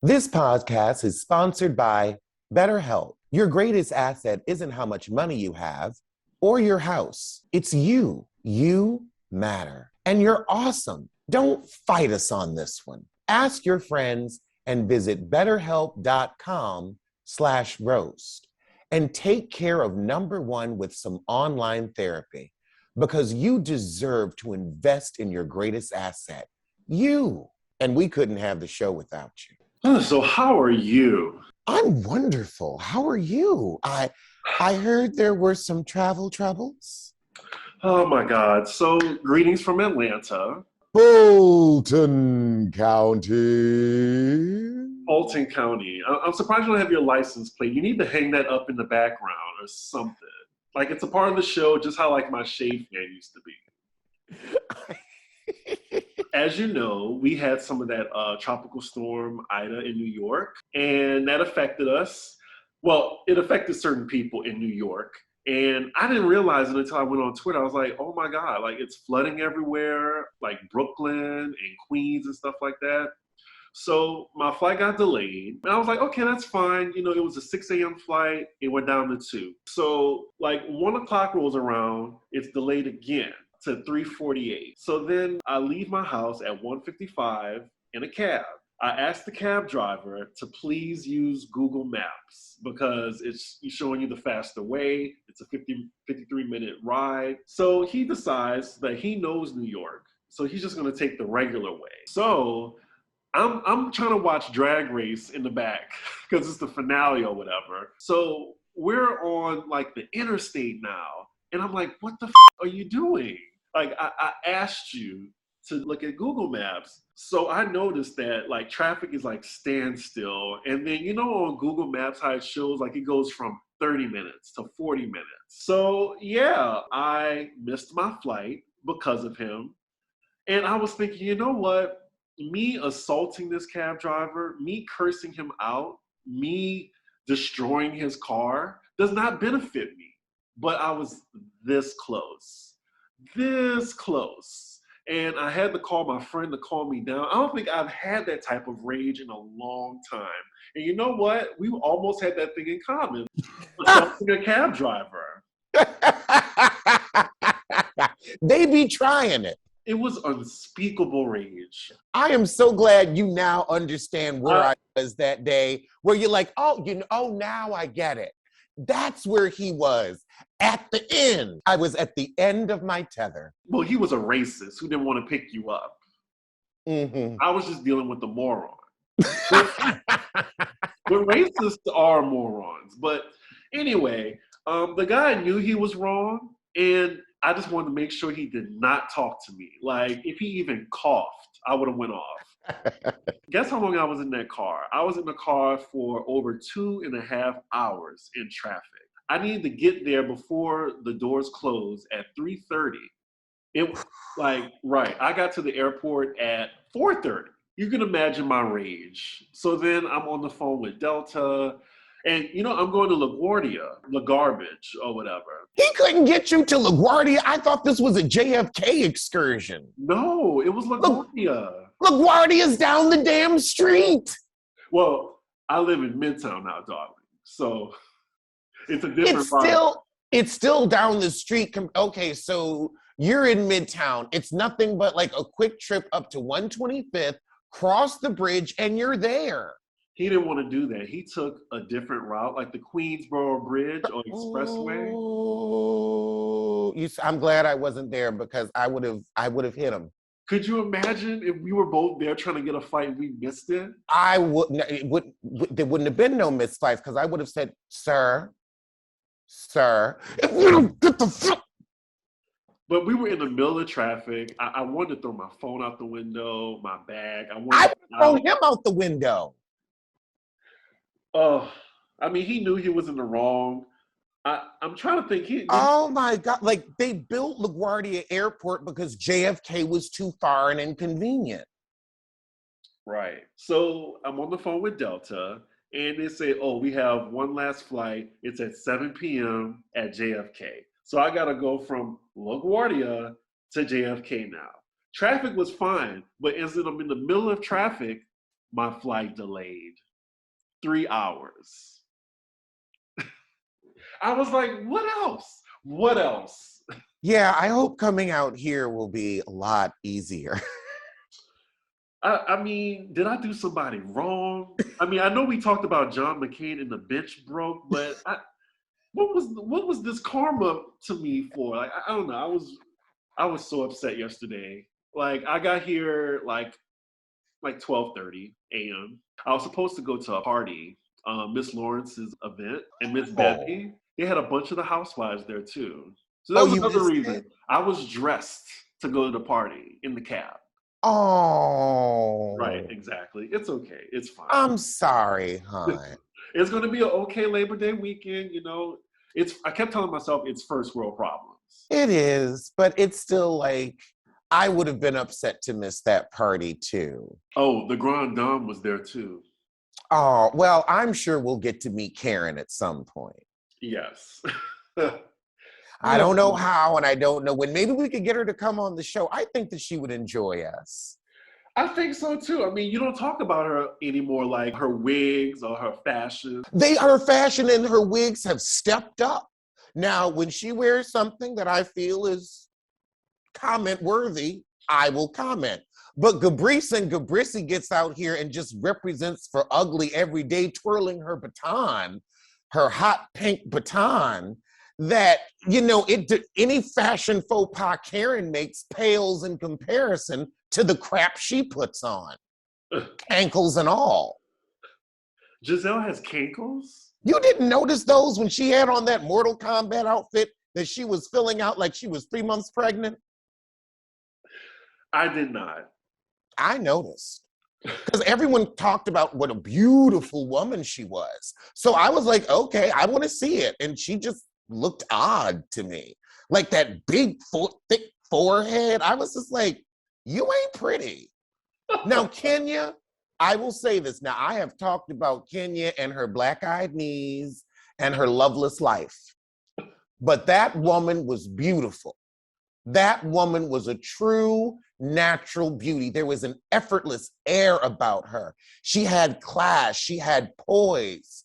This podcast is sponsored by BetterHelp. Your greatest asset isn't how much money you have or your house. It's you. You matter. And you're awesome. Don't fight us on this one. Ask your friends and visit betterhelp.com/roast and take care of number one with some online therapy because you deserve to invest in your greatest asset, you. And we couldn't have the show without you. So how are you? I'm wonderful. How are you? I heard there were some travel troubles. Oh my God. So greetings from Atlanta. Fulton County. Fulton County. I'm surprised you don't have your license plate. You need to hang that up in the background or something. Like it's a part of the show, just how like my shave fan used to be. As you know, we had some of that tropical storm Ida in New York, and that affected us. Well, it affected certain people in New York. And I didn't realize it until I went on Twitter. I was like, oh my God, like it's flooding everywhere, like Brooklyn and Queens and stuff like that. So my flight got delayed. And I was like, okay, that's fine. You know, it was a 6 a.m. flight. It went down to 2. So like 1 o'clock rolls around, it's delayed again to 3:48. So then I leave my house at 1:55 in a cab. I asked the cab driver to please use Google Maps because it's showing you the faster way. It's a 53-minute ride. So he decides that he knows New York. So he's just gonna take the regular way. So I'm trying to watch Drag Race in the back because it's the finale or whatever. So we're on like the interstate now. And I'm like, what the are you doing? Like I asked you to look at Google Maps. So I noticed that like traffic is like standstill. And then, you know, on Google Maps, how it shows like it goes from 30 minutes to 40 minutes. So yeah, I missed my flight because of him. And I was thinking, you know what? Me assaulting this cab driver, me cursing him out, me destroying his car does not benefit me. But I was this close. And I had to call my friend to calm me down. I don't think I've had that type of rage in a long time. And you know what? We almost had that thing in common. Assaulting a cab driver. They be trying it. It was unspeakable rage. I am so glad you now understand where I was that day, where you're like, oh, now I get it. That's where he was at the end. I was at the end of my tether. Well, he was a racist who didn't want to pick you up. Mm-hmm. I was just dealing with the moron. But racists are morons. But anyway, the guy knew he was wrong, and I just wanted to make sure he did not talk to me. Like, if he even coughed, I would have went off. Guess how long I was in that car? I was in the car for over 2.5 hours in traffic. I needed to get there before the doors closed at 3:30. It like, right, I got to the airport at 4:30. You can imagine my rage. So then I'm on the phone with Delta, and you know, I'm going to LaGuardia, La Garbage, or whatever. He couldn't get you to LaGuardia. I thought this was a JFK excursion. No, it was LaGuardia. LaGuardia's down the damn street. Well, I live in Midtown now, darling. So it's a different vibe. It's still down the street. Okay, so you're in Midtown. It's nothing but like a quick trip up to 125th, cross the bridge, and you're there. He didn't want to do that. He took a different route, like the Queensboro Bridge or Expressway. Oh, I'm glad I wasn't there because I would have hit him. Could you imagine if we were both there trying to get a flight and we missed it? I wouldn't. There wouldn't have been no missed flights because I would have said, "Sir, if you don't get the fuck." But we were in the middle of traffic. I wanted to throw my phone out the window, my bag. I would throw him out the window. Oh, I mean, he knew he was in the wrong. I'm trying to think. Oh my God. Like they built LaGuardia Airport because JFK was too far and inconvenient. Right. So I'm on the phone with Delta and they say, oh, we have one last flight. It's at 7 p.m. at JFK. So I got to go from LaGuardia to JFK now. Traffic was fine, but as I'm in the middle of traffic, my flight delayed 3 hours. I was like, what else? What else? Yeah, I hope coming out here will be a lot easier. I mean, did I do somebody wrong? I mean, I know we talked about John McCain and the bench broke, but what was this karma to me for? Like, I don't know. I was so upset yesterday. Like, I got here like 12:30 a.m. I was supposed to go to a party, Miss Lawrence's event, and Miss Oh. Bevy. They had a bunch of the housewives there too. So that Oh, was you another missed it? reason. I was dressed to go to the party in the cab. Right, Oh. exactly. It's okay. It's fine. I'm sorry, hon. It's going to be an okay Labor Day weekend. You know, I kept telling myself it's first world problems. It is, but it's still like, I would have been upset to miss that party too. Oh, the Grand Dame was there too. Oh, well, I'm sure we'll get to meet Karen at some point. Yes. I don't know how, and I don't know when. Maybe we could get her to come on the show. I think that she would enjoy us. I think so too. I mean, you don't talk about her anymore, like her wigs or her fashion. Her fashion and her wigs have stepped up. Now, when she wears something that I feel is comment worthy, I will comment. But Gabrisi gets out here and just represents for ugly every day, twirling her baton, her hot pink baton, that, any fashion faux pas Karen makes pales in comparison to the crap she puts on, ankles and all. Giselle has cankles? You didn't notice those when she had on that Mortal Kombat outfit that she was filling out like she was 3 months pregnant? I did not. I noticed. Because everyone talked about what a beautiful woman she was. So I was like, okay, I want to see it. And she just looked odd to me. Like that big, thick forehead. I was just like, you ain't pretty. Now, Kenya, I will say this. Now, I have talked about Kenya and her black-eyed knees and her loveless life. But that woman was beautiful. That woman was a true natural beauty. There was an effortless air about her. She had class. She had poise.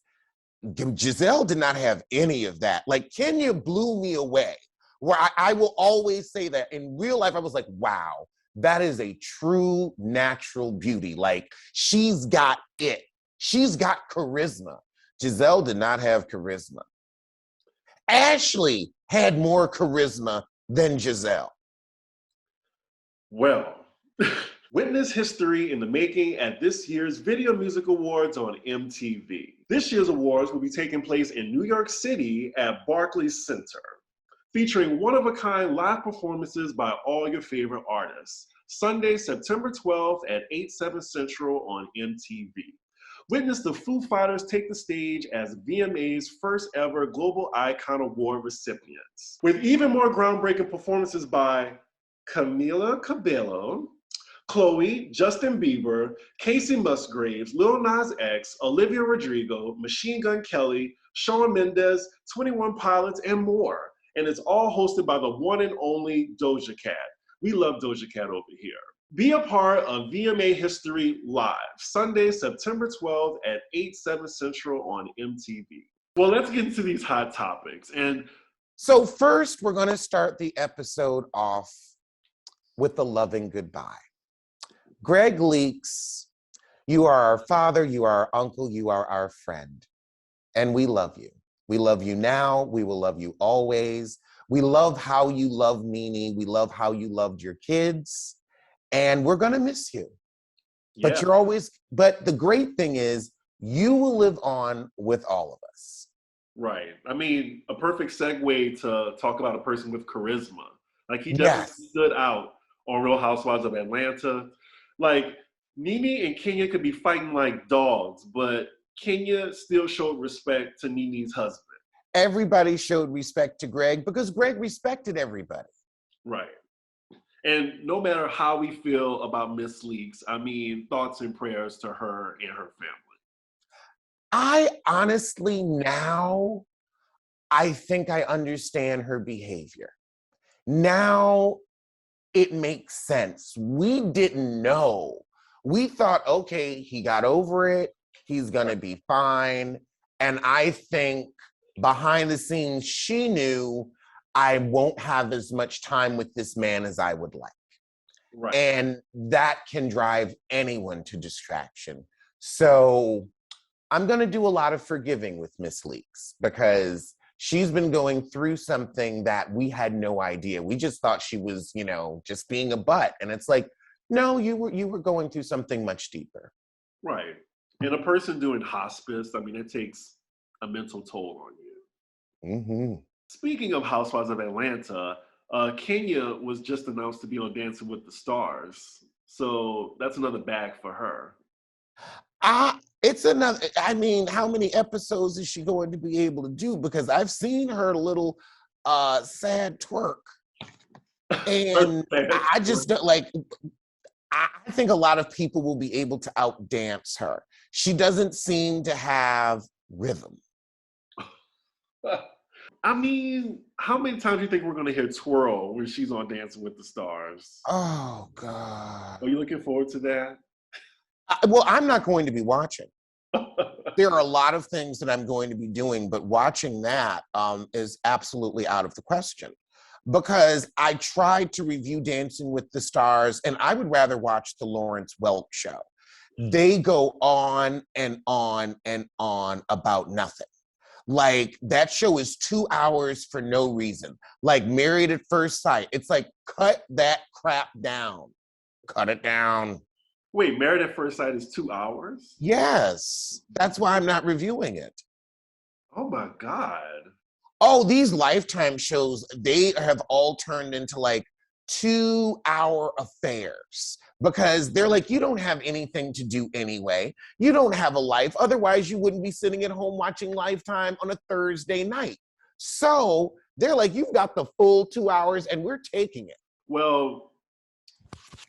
Giselle did not have any of that. Like, Kenya blew me away, where I will always say that in real life, I was like, wow, that is a true natural beauty. Like, she's got it. She's got charisma. Giselle did not have charisma. Ashley had more charisma than Giselle. Well, witness history in the making at this year's Video Music Awards on MTV. This year's awards will be taking place in New York City at Barclays Center, featuring one-of-a-kind live performances by all your favorite artists. Sunday, September 12th at 8/7 Central on MTV. Witness the Foo Fighters take the stage as VMA's first ever Global Icon Award recipients, with even more groundbreaking performances by Camila Cabello, Khloe, Justin Bieber, Casey Musgraves, Lil Nas X, Olivia Rodrigo, Machine Gun Kelly, Shawn Mendes, 21 Pilots, and more. And it's all hosted by the one and only Doja Cat. We love Doja Cat over here. Be a part of VMA History Live, Sunday, September 12th at 8/7 Central on MTV. Well, let's get into these hot topics. And so first, we're going to start the episode off with the loving goodbye. Greg Leakes, you are our father, you are our uncle, you are our friend, and we love you. We love you now. We will love you always. We love how you love Nene. We love how you loved your kids. And we're going to miss you. yeah, But the great thing is you will live on with all of us. right. I mean, a perfect segue to talk about a person with charisma. Like, he definitely Yes. stood out on Real Housewives of Atlanta. Like, Nene and Kenya could be fighting like dogs, but Kenya still showed respect to Nene's husband. Everybody showed respect to Greg because Greg respected everybody. Right. And no matter how we feel about Miss Leakes, I mean, thoughts and prayers to her and her family. I honestly now, I think I understand her behavior. Now it makes sense. We didn't know We thought, okay, he got over it. He's going to be fine. And I think behind the scenes, she knew I won't have as much time with this man as I would like. Right. And that can drive anyone to distraction. So I'm going to do a lot of forgiving with Miss Leaks because she's been going through something that we had no idea. We just thought she was, just being a butt. And it's like, no, you were going through something much deeper. Right. And a person doing hospice, I mean, it takes a mental toll on you. Mm-hmm. Speaking of Housewives of Atlanta, Kenya was just announced to be on Dancing with the Stars. So that's another bag for her. It's another, I mean, how many episodes is she going to be able to do? Because I've seen her little sad twerk. And I just don't like, I think a lot of people will be able to outdance her. She doesn't seem to have rhythm. I mean, how many times do you think we're going to hear twirl when she's on Dancing with the Stars? Oh, God. Are you looking forward to that? Well, I'm not going to be watching. There are a lot of things that I'm going to be doing, but watching that is absolutely out of the question. Because I tried to review Dancing with the Stars, and I would rather watch the Lawrence Welk show. They go on and on and on about nothing. Like, that show is 2 hours for no reason. Like Married at First Sight. It's like, cut that crap down. Cut it down. Wait, Married at First Sight is 2 hours? Yes. That's why I'm not reviewing it. Oh my God. Oh, these Lifetime shows, they have all turned into like 2-hour affairs because they're like, you don't have anything to do anyway. You don't have a life. Otherwise, you wouldn't be sitting at home watching Lifetime on a Thursday night. So they're like, you've got the full 2 hours and we're taking it. Well,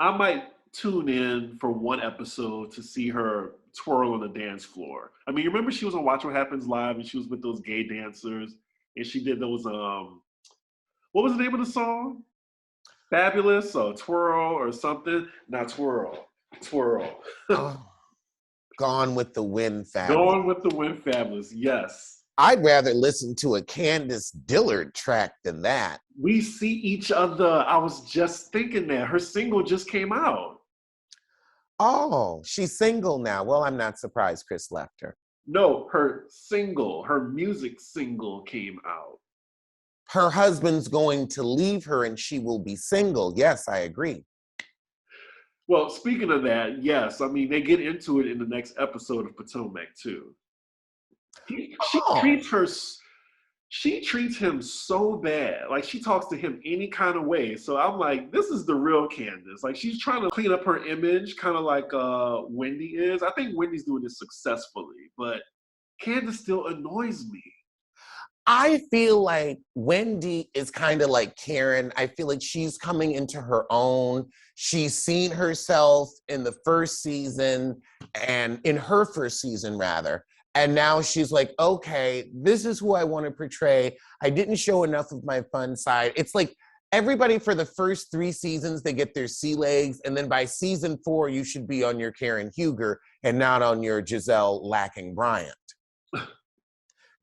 I might tune in for one episode to see her twirl on the dance floor. I mean, you remember she was on Watch What Happens Live and she was with those gay dancers and she did those, what was the name of the song? Fabulous or Twirl or something? Not Twirl. Twirl. Oh, Gone with the Wind Fabulous. Gone with the Wind Fabulous, yes. I'd rather listen to a Candace Dillard track than that. We See Each Other. I was just thinking that. Her single just came out. Oh, she's single now. Well, I'm not surprised Chris left her. No, her music single came out. Her husband's going to leave her and she will be single. Yes, I agree. Well, speaking of that, yes. I mean, they get into it in the next episode of Potomac, too. She treats him so bad. Like, she talks to him any kind of way. So I'm like, this is the real Candace. Like, she's trying to clean up her image, kind of like Wendy is. I think Wendy's doing this successfully, but Candace still annoys me. I feel like Wendy is kind of like Karen. I feel like she's coming into her own. She's seen herself in the first season and in her first season, rather. And now she's like, okay, this is who I want to portray. I didn't show enough of my fun side. It's like everybody for the first 3 seasons, they get their sea legs. And then by season 4, you should be on your Karen Huger and not on your Giselle lacking Bryant.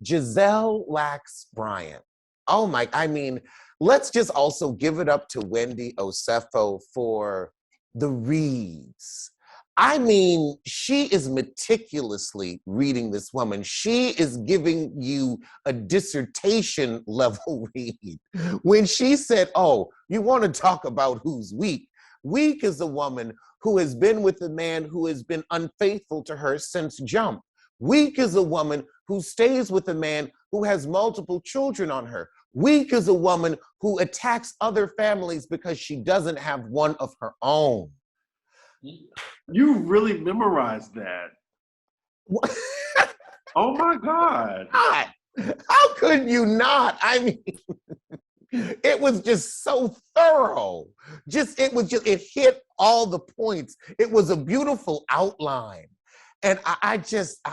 Giselle lacks Bryant. Oh my, I mean, let's just also give it up to Wendy Osefo for the reads. I mean, she is meticulously reading this woman. She is giving you a dissertation level read. When she said, oh, you want to talk about who's weak? Weak is a woman who has been with a man who has been unfaithful to her since jump. Weak is a woman who stays with a man who has multiple children on her. Weak is a woman who attacks other families because she doesn't have one of her own. You really memorized that. Oh my God. How could you not? I mean, it was just so thorough. It hit all the points. It was a beautiful outline. And I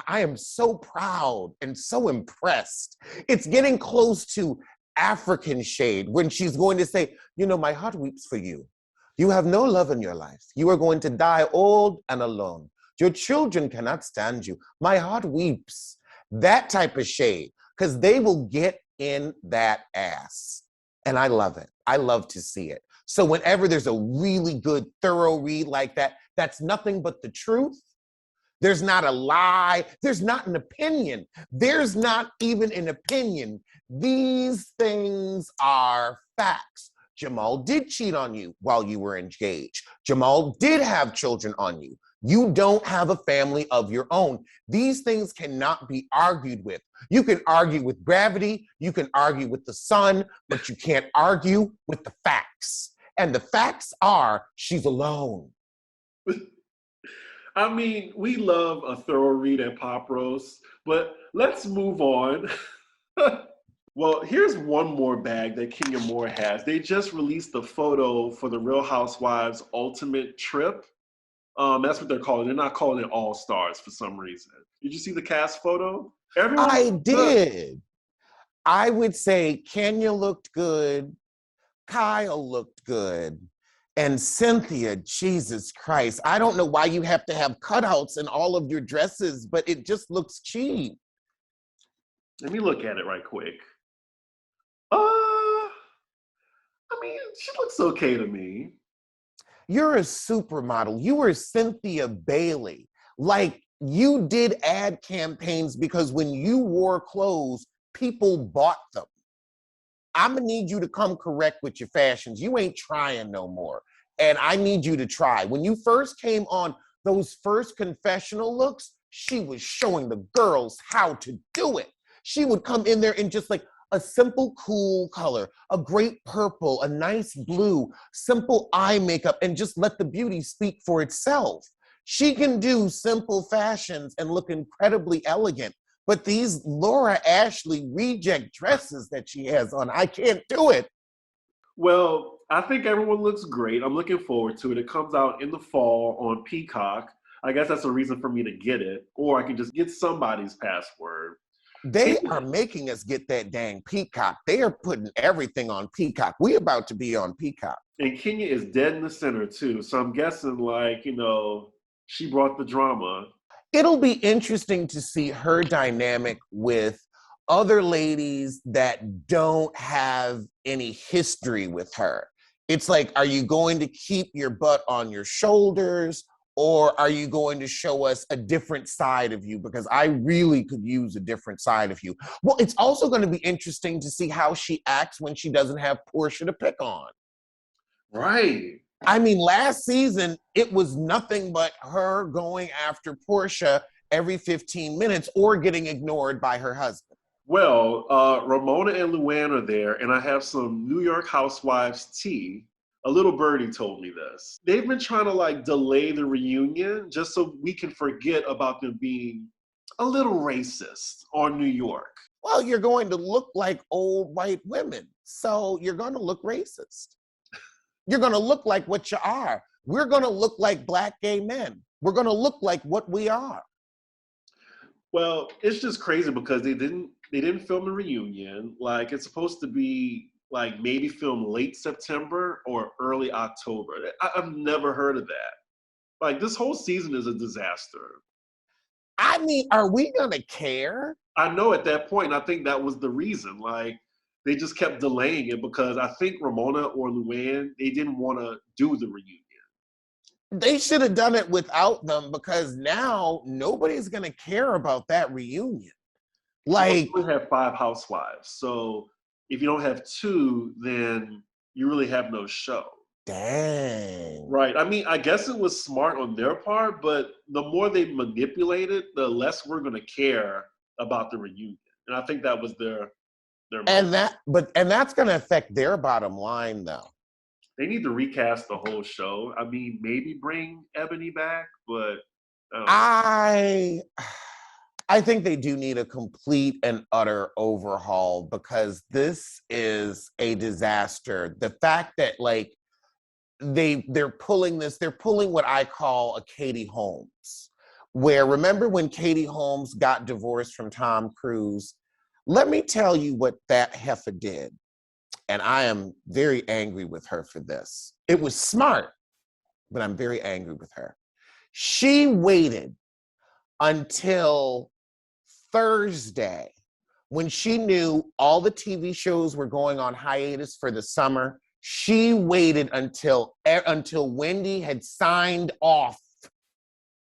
am so proud and so impressed. It's getting close to African shade when she's going to say, my heart weeps for you. You have no love in your life. You are going to die old and alone. Your children cannot stand you. My heart weeps. That type of shade, because they will get in that ass. And I love it. I love to see it. So whenever there's a really good, thorough read like that, that's nothing but the truth. There's not a lie. There's not an opinion. There's not even an opinion. These things are facts. Jamal did cheat on you while you were engaged. Jamal did have children on you. You don't have a family of your own. These things cannot be argued with. You can argue with gravity, you can argue with the sun, but you can't argue with the facts. And the facts are she's alone. I mean, we love a thorough read at Pop Roast, but let's move on. Well, here's one more bag that Kenya Moore has. They just released the photo for the Real Housewives Ultimate Trip. That's what they're calling it. They're not calling it All Stars for some reason. Did you see the cast photo? Everyone. I did. I would say Kenya looked good. Kyle looked good. And Cynthia, Jesus Christ. I don't know why you have to have cutouts in all of your dresses, but it just looks cheap. Let me look at it right quick. I mean, she looks okay to me. You're a supermodel. You were Cynthia Bailey. Like, you did ad campaigns because when you wore clothes, people bought them. I'm gonna need you to come correct with your fashions. You ain't trying no more. And I need you to try. When you first came on those first confessional looks, she was showing the girls how to do it. She would come in there in just like a simple, cool color, a great purple, a nice blue, simple eye makeup, and just let the beauty speak for itself. She can do simple fashions and look incredibly elegant. But these Laura Ashley reject dresses that she has on, I can't do it. Well, I think everyone looks great. I'm looking forward to it. It comes out in the fall on Peacock. I guess that's a reason for me to get it, or I can just get somebody's password. They are making us get that dang Peacock. They are putting everything on Peacock. We about to be on Peacock. And Kenya is dead in the center too. So I'm guessing she brought the drama. It'll be interesting to see her dynamic with other ladies that don't have any history with her. It's like, are you going to keep your butt on your shoulders? Or are you going to show us a different side of you? Because I really could use a different side of you. Well, it's also going to be interesting to see how she acts when she doesn't have Portia to pick on. Right. I mean, last season, it was nothing but her going after Portia every 15 minutes or getting ignored by her husband. Well, Ramona and Luann are there, and I have some New York Housewives tea. A little birdie told me this. They've been trying to delay the reunion just so we can forget about them being a little racist on New York. Well, you're going to look like old white women, so you're going to look racist. You're going to look like what you are. We're going to look like Black gay men. We're going to look like what we are. Well, it's just crazy because they didn't film the reunion. It's supposed to be maybe film late September or early October. I've never heard of that. This whole season is a disaster. I mean, are we gonna care? I know at that point, I think that was the reason. They just kept delaying it because I think Ramona or Luann, they didn't want to do the reunion. They should have done it without them because now nobody's gonna care about that reunion. We have 5 housewives, so if you don't have 2, then you really have no show. Dang. Right. I mean, I guess it was smart on their part, but the more they manipulate it, the less we're going to care about the reunion. And I think that was their and that's going to affect their bottom line, though. They need to recast the whole show. I mean, maybe bring Ebony back, but I think they do need a complete and utter overhaul because this is a disaster. The fact that they're pulling what I call a Katie Holmes, where remember when Katie Holmes got divorced from Tom Cruise? Let me tell you what that heifer did. And I am very angry with her for this. It was smart, but I'm very angry with her. She waited until Thursday when she knew all the TV shows were going on hiatus for the summer. She waited until Wendy had signed off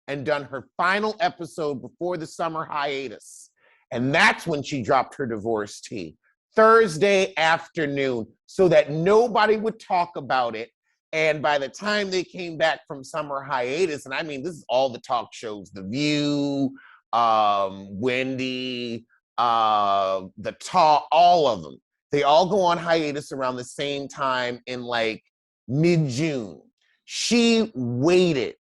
and done her final episode before the summer hiatus. And that's when she dropped her divorce tea. Thursday afternoon, so that nobody would talk about it. And by the time they came back from summer hiatus, and I mean, this is all the talk shows, The View, Wendy, The Talk, all of them. They all go on hiatus around the same time in like mid-June. She waited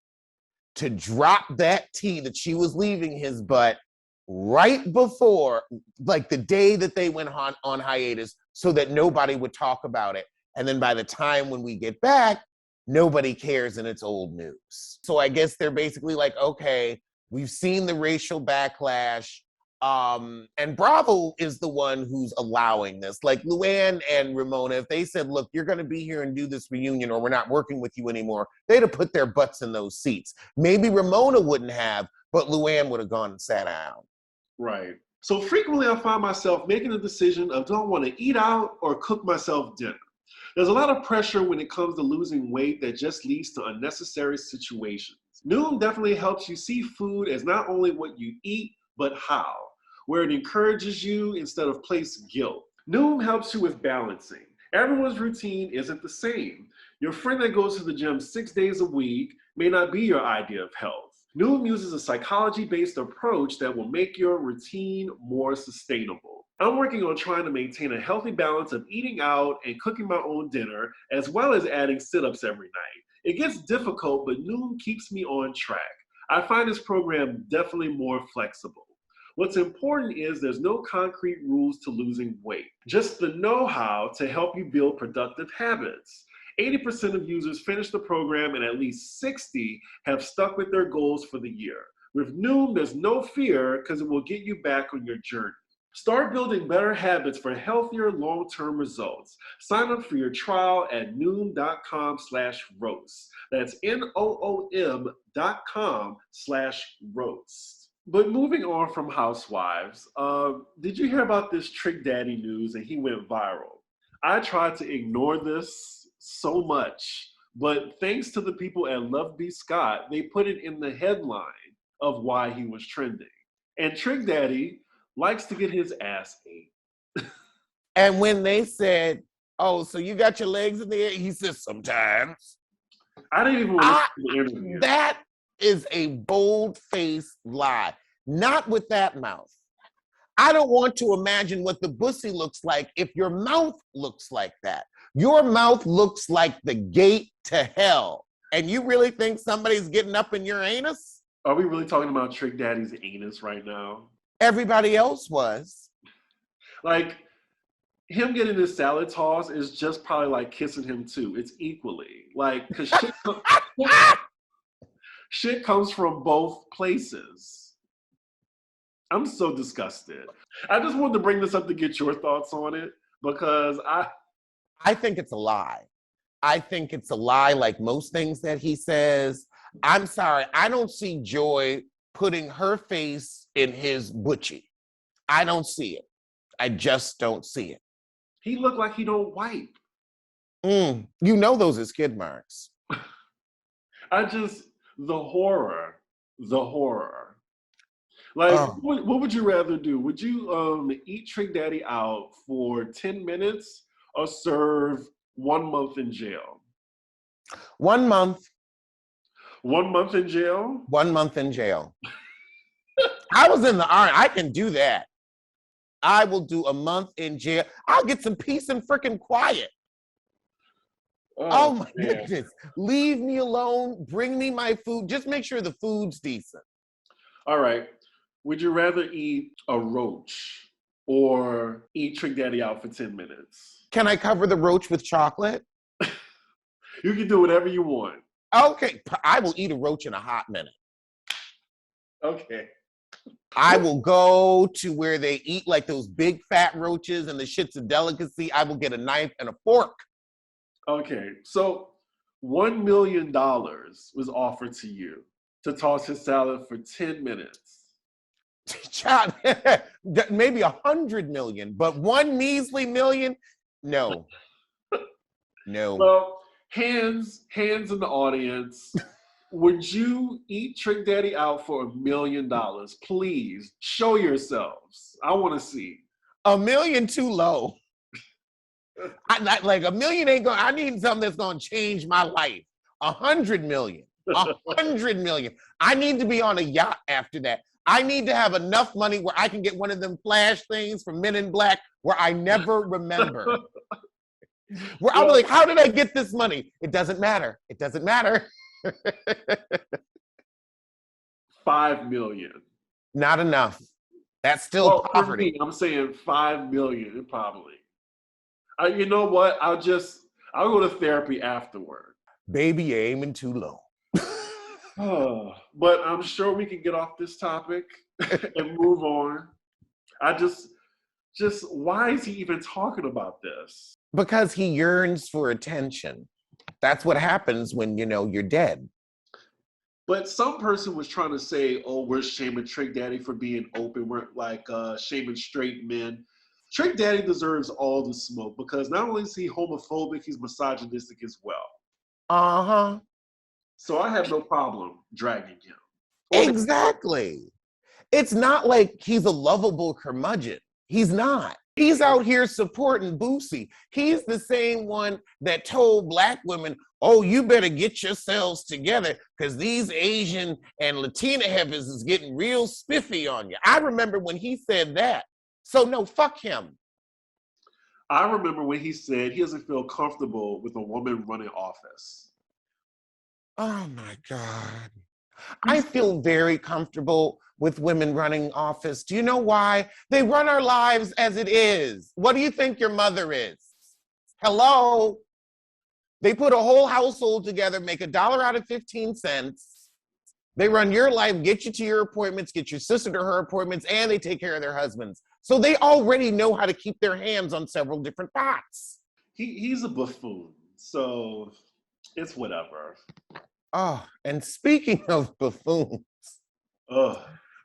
to drop that tea that she was leaving his butt right before, like the day that they went on hiatus, so that nobody would talk about it. And then by the time when we get back, nobody cares and it's old news. So I guess they're basically like, okay, we've seen the racial backlash. And Bravo is the one who's allowing this. Like Luann and Ramona, if they said, look, you're going to be here and do this reunion or we're not working with you anymore, they'd have put their butts in those seats. Maybe Ramona wouldn't have, but Luann would have gone and sat down. Right. So frequently I find myself making a decision of do I want to eat out or cook myself dinner. There's a lot of pressure when it comes to losing weight that just leads to unnecessary situations. Noom definitely helps you see food as not only what you eat, but how, where it encourages you instead of place guilt. Noom helps you with balancing. Everyone's routine isn't the same. Your friend that goes to the gym 6 days a week may not be your idea of health. Noom uses a psychology-based approach that will make your routine more sustainable. I'm working on trying to maintain a healthy balance of eating out and cooking my own dinner, as well as adding sit-ups every night. It gets difficult, but Noom keeps me on track. I find this program definitely more flexible. What's important is there's no concrete rules to losing weight, just the know-how to help you build productive habits. 80% of users finish the program and at least 60 have stuck with their goals for the year. With Noom, there's no fear because it will get you back on your journey. Start building better habits for healthier long-term results. Sign up for your trial at noom.com/roast. That's NOOM.com/roast. But moving on from Housewives, did you hear about this Trick Daddy news and he went viral? I tried to ignore this so much, but thanks to the people at Love B. Scott, they put it in the headline of why he was trending. And Trick Daddy likes to get his ass ate. And when they said, oh, so you got your legs in the air? He says, sometimes. I didn't even want to see the interview. That is a bold-faced lie. Not with that mouth. I don't want to imagine what the pussy looks like if your mouth looks like that. Your mouth looks like the gate to hell. And you really think somebody's getting up in your anus? Are we really talking about Trick Daddy's anus right now? Everybody else was. Like, him getting his salad toss is just probably like kissing him too. It's equally. Like, because shit comes from both places. I'm so disgusted. I just wanted to bring this up to get your thoughts on it because I think it's a lie. I think it's a lie like most things that he says. I'm sorry. I don't see Joy putting her face in his butchie. I don't see it. I just don't see it. He looked like he don't wipe. You know those are skid marks. The horror. Like, what would you rather do? Would you eat Trick Daddy out for 10 minutes or serve 1 month in jail? 1 month. 1 month in jail? 1 month in jail. I was in the Army. I can do that. I will do a month in jail. I'll get some peace and freaking quiet. Oh my goodness. Leave me alone. Bring me my food. Just make sure the food's decent. All right. Would you rather eat a roach or eat Trick Daddy out for 10 minutes? Can I cover the roach with chocolate? You can do whatever you want. Okay. I will eat a roach in a hot minute. Okay. I will go to where they eat like those big fat roaches and the shit's a delicacy. I will get a knife and a fork. Okay, so $1 million was offered to you to toss his salad for 10 minutes. Child, maybe 100 million, but one measly million? No, no. Well, hands in the audience. Would you eat Trick Daddy out for $1 million? Please show yourselves. I want to see. A million too low. Like a million ain't going. I need something that's going to change my life. 100 million. 100 million. I need to be on a yacht after that. I need to have enough money where I can get one of them flash things from Men in Black where I never remember. Where I'll be like, how did I get this money? It doesn't matter. It doesn't matter. 5 million. Not enough. That's still poverty. For me, I'm saying 5 million probably. You know what? I'll go to therapy afterward. Baby, you're aiming too low. But I'm sure we can get off this topic and move on. I just why is he even talking about this? Because he yearns for attention. That's what happens when, you're dead. But some person was trying to say, oh, we're shaming Trick Daddy for being open. We're like shaming straight men. Trick Daddy deserves all the smoke because not only is he homophobic, he's misogynistic as well. Uh-huh. So I have no problem dragging him. Exactly. It's not like he's a lovable curmudgeon. He's not. He's out here supporting Boosie. He's the same one that told Black women, oh, you better get yourselves together because these Asian and Latina heifers is getting real spiffy on you. I remember when he said that. So no, fuck him. I remember when he said he doesn't feel comfortable with a woman running office. Oh my God. I feel very comfortable with women running office. Do you know why? They run our lives as it is. What do you think your mother is? Hello? They put a whole household together, make $1 out of 15 cents. They run your life, get you to your appointments, get your sister to her appointments, and they take care of their husbands. So they already know how to keep their hands on several different pots. He's a buffoon, so it's whatever. Oh, and speaking of buffoons,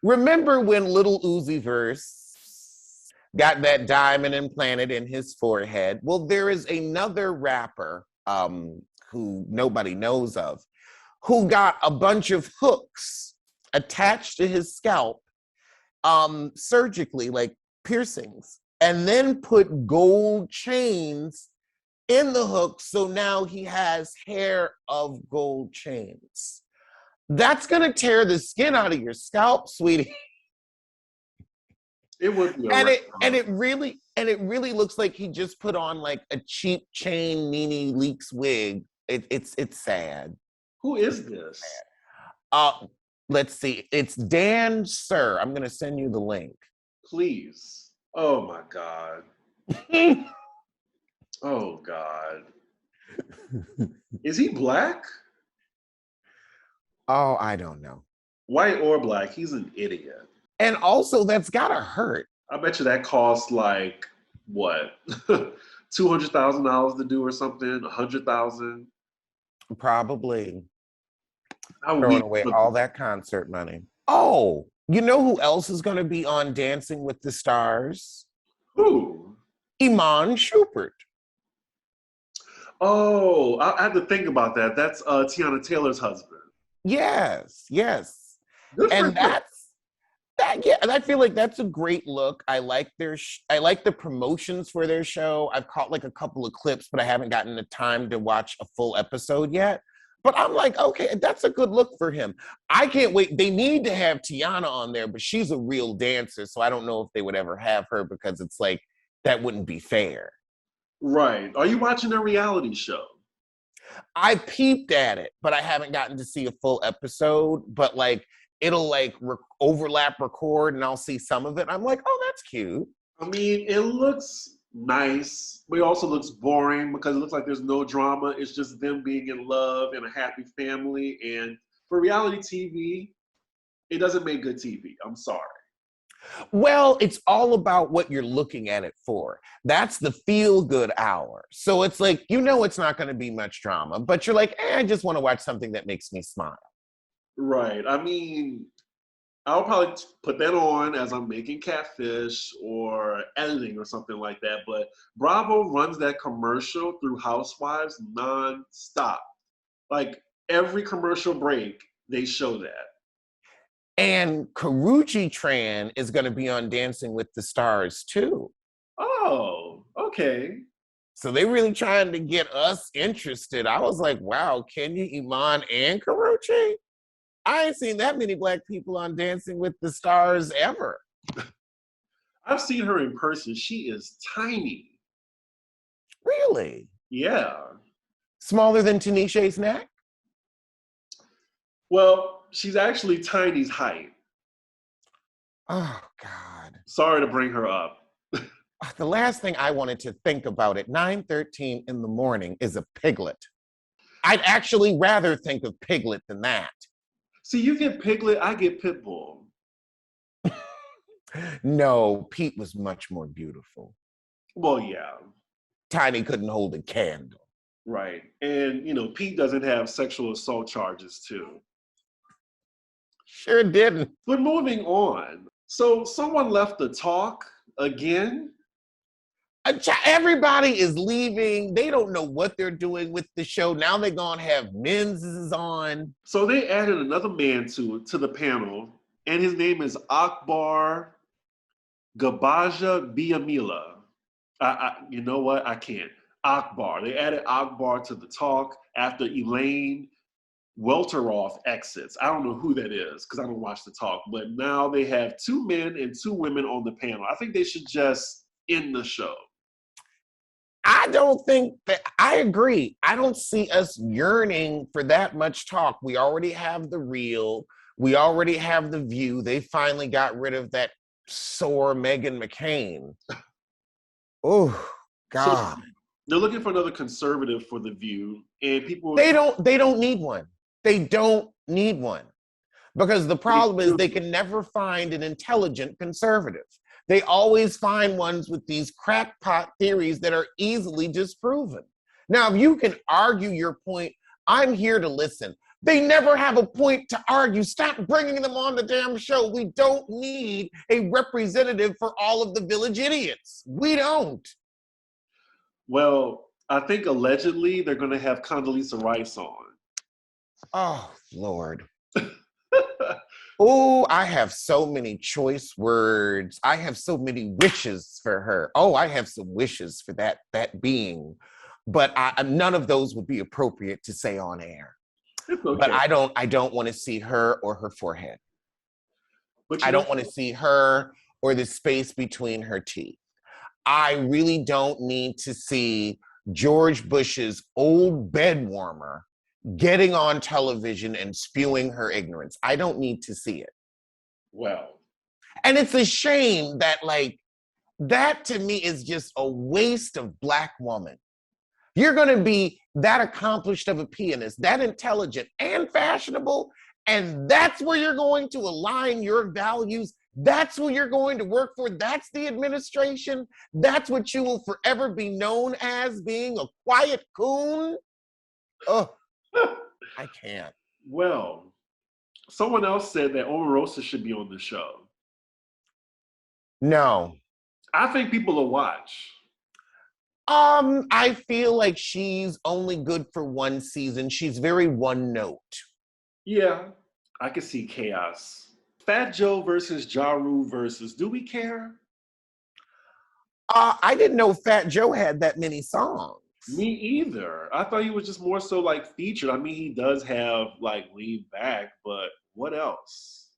remember when Little Uzi Verse got that diamond implanted in his forehead? Well, there is another rapper who nobody knows of who got a bunch of hooks attached to his scalp surgically, like piercings, and then put gold chains in the hook, so now he has hair of gold chains. That's gonna tear the skin out of your scalp, sweetie. It would be, and it really looks like he just put on like a cheap chain Nene Leakes wig. It's sad. Who is this? Let's see. It's Dan Sir. I'm gonna send you the link. Please. Oh my God. Oh God. Is he Black? Oh, I don't know. White or Black, he's an idiot. And also, that's gotta hurt. I bet you that costs like what, $200,000 to do or something, $100,000. Probably. Throwing away all that concert money. Oh, you know who else is gonna be on Dancing with the Stars? Who? Iman Shumpert. Oh, I had to think about that. That's Tiana Taylor's husband. Yes. And yeah, and I feel like that's a great look. I like I like the promotions for their show. I've caught like a couple of clips, but I haven't gotten the time to watch a full episode yet. But I'm like, okay, that's a good look for him. I can't wait. They need to have Tiana on there, but she's a real dancer, so I don't know if they would ever have her because it's like, that wouldn't be fair. Right. Are you watching a reality show? I peeped at it, but I haven't gotten to see a full episode. But like, it'll like overlap record and I'll see some of it. I'm like, oh, that's cute. I mean, it looks nice, but it also looks boring because it looks like there's no drama. It's just them being in love and a happy family. And for reality TV, it doesn't make good TV. I'm sorry. Well, it's all about what you're looking at it for. That's the feel good hour. So it's like, it's not going to be much drama, but you're like, I just want to watch something that makes me smile. Right. I mean, I'll probably put that on as I'm making catfish or editing or something like that. But Bravo runs that commercial through Housewives non-stop. Like every commercial break, they show that. And Karrueche Tran is going to be on Dancing with the Stars too. Oh, okay. So they really trying to get us interested. I was like, wow, Kenya, Iman, and Karrueche? I ain't seen that many Black people on Dancing with the Stars ever. I've seen her in person. She is tiny. Really? Yeah. Smaller than Tanisha's neck? Well, she's actually Tiny's height. Oh, God. Sorry to bring her up. The last thing I wanted to think about at 9:13 in the morning is a piglet. I'd actually rather think of Piglet than that. See, you get Piglet, I get Pitbull. No, Pete was much more beautiful. Well, yeah. Tiny couldn't hold a candle. Right. And, Pete doesn't have sexual assault charges, too. Sure didn't. But moving on. So someone left the talk again. Everybody is leaving. They don't know what they're doing with the show. Now they're going to have men's on. So they added another man to the panel, and his name is Akbar Gabaja Biamila. You know what? I can't. Akbar. They added Akbar to the talk after Elaine Welteroth exits. I don't know who that is because I don't watch the talk, but now they have 2 men and 2 women on the panel. I think they should just end the show. I don't think that, I agree. I don't see us yearning for that much talk. We already have The Real. We already have The View. They finally got rid of that sore Meghan McCain. Oh, God. So they're looking for another conservative for The View, and people... They don't need one. They don't need one. Because the problem is they can never find an intelligent conservative. They always find ones with these crackpot theories that are easily disproven. Now, if you can argue your point, I'm here to listen. They never have a point to argue. Stop bringing them on the damn show. We don't need a representative for all of the village idiots. We don't. Well, I think allegedly they're going to have Condoleezza Rice on. Oh, Lord. Oh, I have so many choice words. I have so many wishes for her. Oh, I have some wishes for that being. But none of those would be appropriate to say on air. It's okay. But I don't want to see her or her forehead. But I don't want to see her or the space between her teeth. I really don't need to see George Bush's old bed warmer getting on television and spewing her ignorance. I don't need to see it. Well. And it's a shame that, that to me is just a waste of Black woman. You're going to be that accomplished of a pianist, that intelligent and fashionable, and that's where you're going to align your values. That's who you're going to work for. That's the administration. That's what you will forever be known as, being a quiet coon. Oh, I can't. Well, someone else said that Omarosa should be on the show. No. I think people will watch. I feel like she's only good for one season. She's very one note. Yeah, I could see chaos. Fat Joe versus Ja Rule versus, do we care? I didn't know Fat Joe had that many songs. Me either. I thought he was just more so featured. I mean, he does have Lean Back, but what else?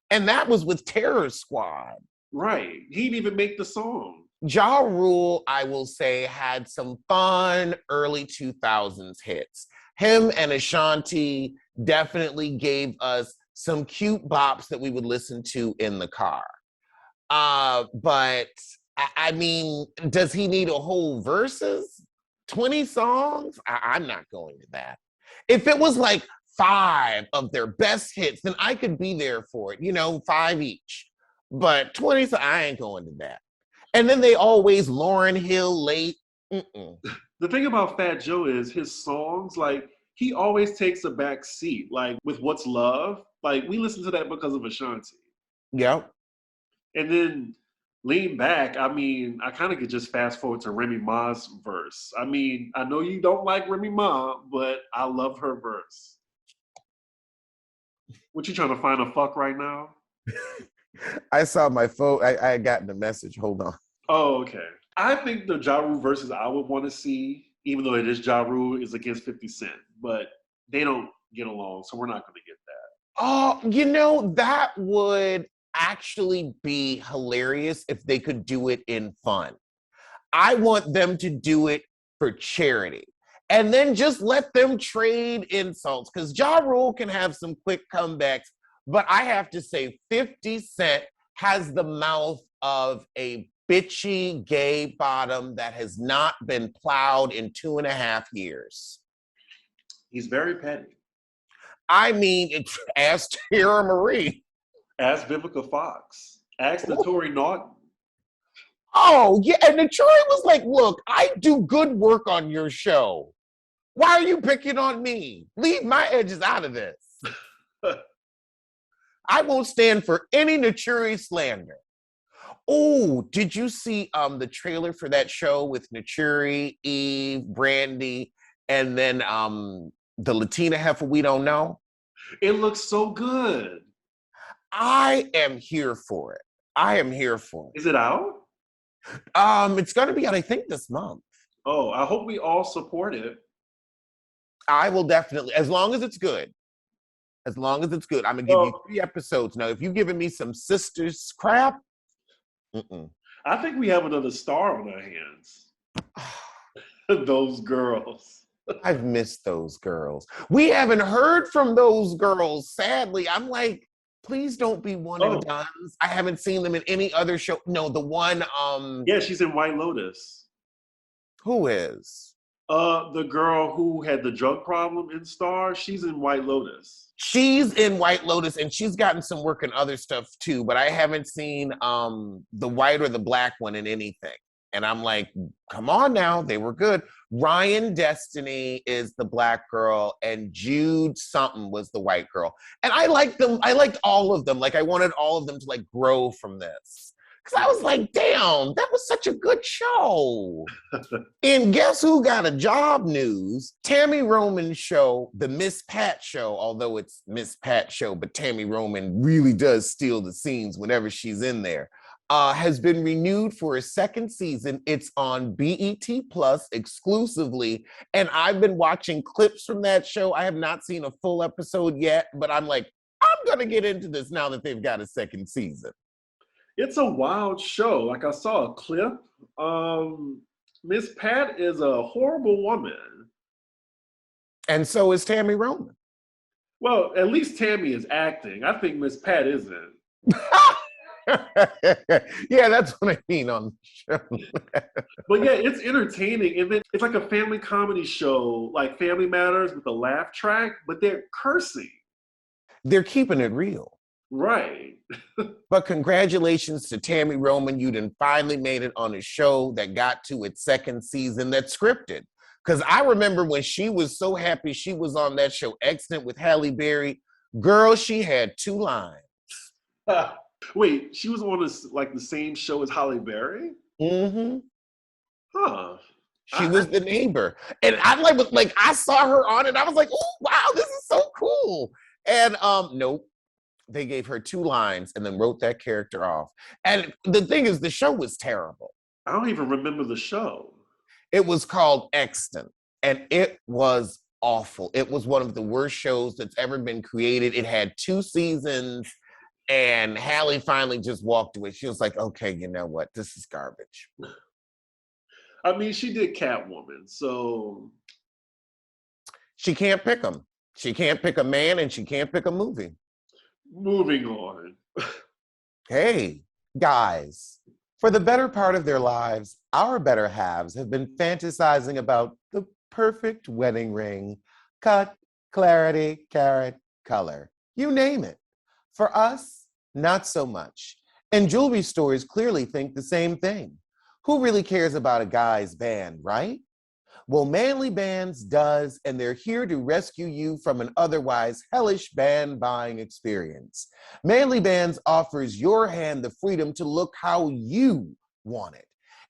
And that was with Terror Squad. Right. He didn't even make the song. Ja Rule, I will say, had some fun early 2000s hits. Him and Ashanti definitely gave us some cute bops that we would listen to in the car. But, I mean, does he need a whole verses? 20 songs? I'm not going to that. If it was 5 of their best hits, then I could be there for it, 5 each. But 20, so I ain't going to that. And then they always Lauryn Hill late. Mm-mm. The thing about Fat Joe is his songs, like, he always takes a back seat. Like, with What's Love, like, we listen to that because of Ashanti. Yep. And then Lean Back, I mean, I kind of could just fast forward to Remy Ma's verse. I mean, I know you don't like Remy Ma, but I love her verse. What, you trying to find a fuck right now? I saw my phone. I had gotten a message. Hold on. Oh, okay. I think the Ja Rule verses I would want to see, even though it is Ja Rule, is against 50 Cent. But they don't get along, so we're not going to get that. Oh, that would actually be hilarious if they could do it in fun. I want them to do it for charity. And then just let them trade insults. Because Ja Rule can have some quick comebacks. But I have to say, 50 Cent has the mouth of a bitchy gay bottom that has not been plowed in 2.5 years. He's very petty. I mean, ask Tara Marie. Ask Vivica Fox. Ask the Tory Naughton. Oh, yeah. And the Troy was like, look, I do good work on your show. Why are you picking on me? Leave my edges out of this. I won't stand for any Naturi slander. Oh, did you see the trailer for that show with Naturi, Eve, Brandy, and then the Latina heifer we don't know? It looks so good. I am here for it. I am here for it. Is it out? It's going to be out, I think, this month. Oh, I hope we all support it. I will definitely, as long as it's good. As long as it's good. I'm going to give you 3 episodes. Now, if you've given me some sisters crap, I think we have another star on our hands. Those girls. I've missed those girls. We haven't heard from those girls, sadly. I'm like, please don't be one and dones. I haven't seen them in any other show. No, the one. Yeah, she's in White Lotus. Who is? The girl who had the drug problem in Star. She's in White Lotus. She's in White Lotus, and she's gotten some work in other stuff too. But I haven't seen the white or the black one in anything. And I'm like, come on now, they were good. Ryan Destiny is the black girl, and Jude something was the white girl. And I liked them. I liked all of them. Like, I wanted all of them to like grow from this. Because I was like, damn, that was such a good show. And guess who got a job news? Tammy Roman's show, the Miss Pat show, although it's Miss Pat show, but Tammy Roman really does steal the scenes whenever she's in there, has been renewed for a 2nd season. It's on BET Plus exclusively. And I've been watching clips from that show. I have not seen a full episode yet, but I'm like, I'm going to get into this now that they've got a 2nd season. It's a wild show. Like, I saw a clip. Miss Pat is a horrible woman. And so is Tammy Roman. Well, at least Tammy is acting. I think Miss Pat isn't. Yeah, that's what I mean on the show. But yeah, it's entertaining. And then it's like a family comedy show, like Family Matters with a laugh track, but they're cursing. They're keeping it real. Right. But congratulations to Tammy Roman. You done finally made it on a show that got to its 2nd season that's scripted. Because I remember when she was so happy she was on that show, Excellent with Halle Berry. Girl, she had 2 lines. Wait, she was on the same show as Halle Berry? Mm-hmm. Huh. She was the neighbor. And I saw her on it. I was like, oh, wow, this is so cool. And nope. They gave her 2 lines and then wrote that character off. And the thing is, the show was terrible. I don't even remember the show. It was called Extant, and it was awful. It was one of the worst shows that's ever been created. It had 2 seasons, and Halle finally just walked away. She was like, okay, you know what? This is garbage. I mean, she did Catwoman, so... She can't pick them. She can't pick a man, and she can't pick a movie. Moving on. Hey, guys, for the better part of their lives, our better halves have been fantasizing about the perfect wedding ring. Cut, clarity, carrot, color. You name it. For us, not so much. And jewelry stores clearly think the same thing. Who really cares about a guy's band, right? Well, Manly Bands does, and they're here to rescue you from an otherwise hellish band buying experience. Manly Bands offers your hand the freedom to look how you want it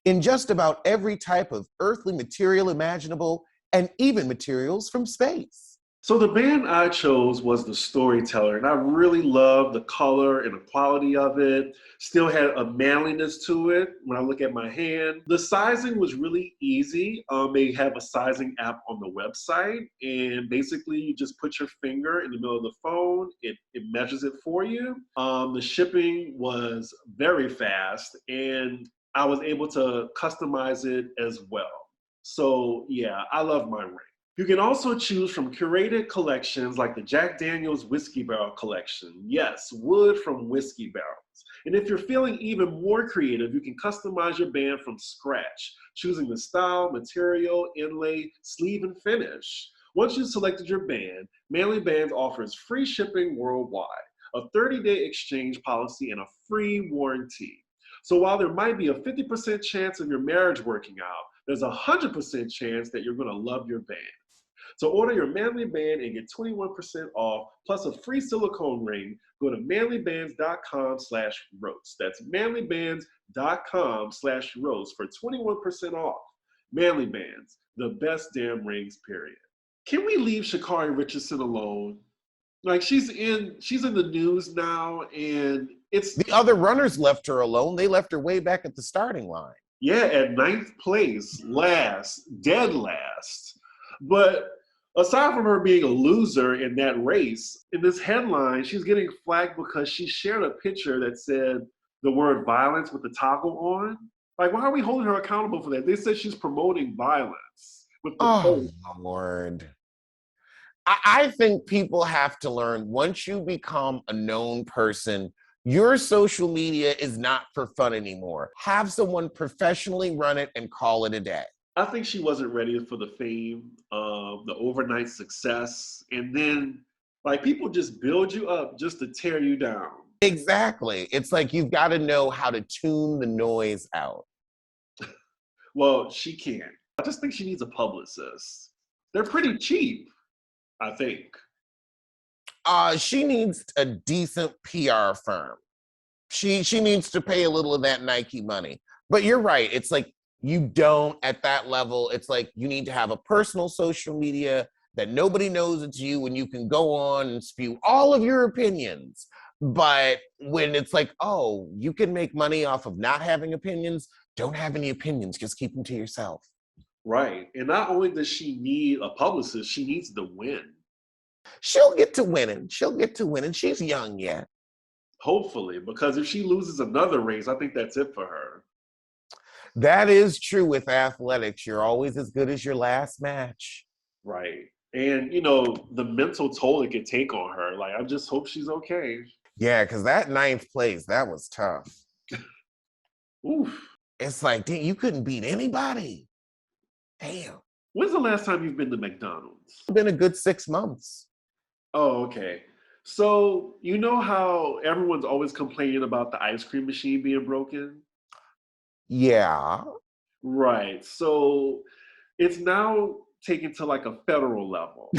in just about every type of earthly material imaginable, and even materials from space. So the band I chose was The Storyteller, and I really loved the color and the quality of it. Still had a manliness to it when I look at my hand. The sizing was really easy. They have a sizing app on the website, and basically you just put your finger in the middle of the phone. It measures it for you. The shipping was very fast, and I was able to customize it as well. So yeah, I love my ring. You can also choose from curated collections like the Jack Daniel's Whiskey Barrel Collection. Yes, wood from whiskey barrels. And if you're feeling even more creative, you can customize your band from scratch, choosing the style, material, inlay, sleeve, and finish. Once you've selected your band, Manly Bands offers free shipping worldwide, a 30-day exchange policy, and a free warranty. So while there might be a 50% chance of your marriage working out, there's a 100% chance that you're going to love your band. So order your Manly Band and get 21% off plus a free silicone ring. Go to manlybands.com/roast. That's manlybands.com/roast for 21% off. Manly Bands, the best damn rings, period. Can we leave Sha'Carri Richardson alone? Like she's in the news now, and it's The other runners left her alone. They left her way back at the starting line. Yeah, at 9th place, last, dead last. But aside from her being a loser in that race, in this headline, she's getting flagged because she shared a picture that said the word violence with the toggle on. Like, why are we holding her accountable for that? They said she's promoting violence with the Oh, Lord. I think people have to learn once you become a known person, your social media is not for fun anymore. Have someone professionally run it and call it a day. I think she wasn't ready for the fame, the overnight success. And then, like, people just build you up just to tear you down. Exactly. It's like you've got to know how to tune the noise out. Well, she can't. I just think she needs a publicist. They're pretty cheap, I think. She needs a decent PR firm. She needs to pay a little of that Nike money. But you're right. It's like you don't at that level. It's like you need to have a personal social media that nobody knows it's you and you can go on and spew all of your opinions. But when it's like, oh, you can make money off of not having opinions, don't have any opinions, just keep them to yourself. Right. And not only does she need a publicist, she needs to win. She'll get to winning. She'll get to winning. She's young yet. Hopefully, because if she loses another race, I think that's it for her. That is true with athletics. You're always as good as your last match. Right. And, you know, the mental toll it could take on her. Like, I just hope she's okay. Yeah, because that 9th place, that was tough. Oof. It's like, damn, you couldn't beat anybody. Damn. When's the last time you've been to McDonald's? It's been a good 6 months. Oh, okay. So, you know how everyone's always complaining about the ice cream machine being broken? Yeah. Right. So, it's now taken to like a federal level.